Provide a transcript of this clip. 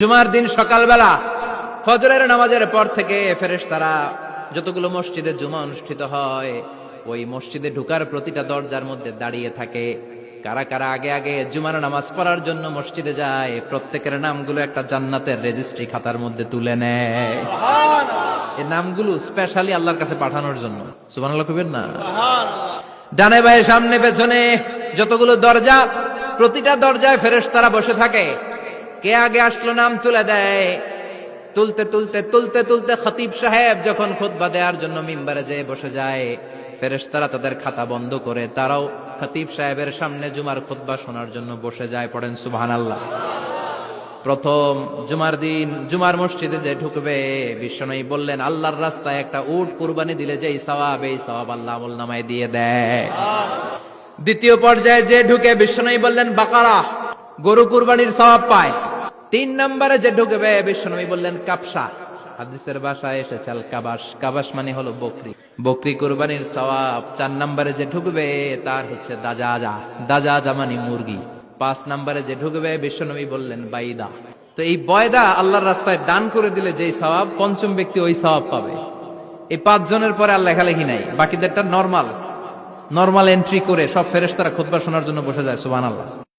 জুমার দিন সকালবেলা ফজরের নামাজের পর থেকে ফেরেশতারা যতগুলো মসজিদে জুমা অনুষ্ঠিত হয় ওই মসজিদে ঢোকার প্রতিটা দরজার মধ্যে দাঁড়িয়ে থাকে। কারা কারা আগে আগে জুমার নামাজ পড়ার জন্য মসজিদে যায় প্রত্যেকের নামগুলো একটা জান্নাতের রেজিস্ট্রি খাতার মধ্যে তুলে নেয়। এই নামগুলো স্পেশালি আল্লাহর কাছে পাঠানোর জন্য। সুবহানাল্লাহ কইবেন না? ডানে বায়ে সামনে পেছনে যতগুলো দরজা, প্রতিটা দরজায় ফেরেশতারা বসে থাকে। কে আগে আসলো নাম তুলে দেয়। তুলতে তুলতে তুলতে তুলতে খতিব সাহেব যখন খুতবা দেওয়ার জন্য মিম্বারে যেয়ে বসে যায়, ফেরেশতারা তাদের খাতা বন্ধ করে তারাও খতিব সাহেবের সামনে জুমার খুতবা শোনার জন্য বসে যায়। পড়েন সুবহানাল্লাহ। প্রথম জুমার দিন জুমার মসজিদে যে ঢুকবে, বিশ্বনবী বললেন আল্লাহর রাস্তায় একটা উট কুরবানি দিলে যেই সওয়াব, এই সওয়াব আল্লাহ আমলনামায় দিয়ে দেয়। দ্বিতীয় পর্যায়ে যে ঢুকে, বিশ্বনবী বললেন বাকারা, গরু কুরবানির সওয়াব পায়। 3 নম্বরে যে ঢুকবে, বিশ্বনবী বললেন কাবসা, হাদিসের ভাষায় এসেছে আল কাবাস, কাবাস মানে হলো বকরি, বকরি কুরবানির সওয়াব। 4 নম্বরে যে ঢুকবে তার হচ্ছে দাজাজা, দাজাজা মানে মুরগি। 5 নম্বরে যে ঢুকবে, বিশ্বনবী বললেন বাইদা। তো এই বয়দা আল্লাহর রাস্তায় দান করে দিলে যেই সওয়াব, পঞ্চম ব্যক্তি ওই সওয়াব পাবে। এই 5 জনের পরে আর লেখালেখি নাই, বাকিদেরটা নরমাল এন্ট্রি করে সব ফেরেশতারা খুতবা শোনার জন্য বসে যায়। সুবহানাল্লাহ।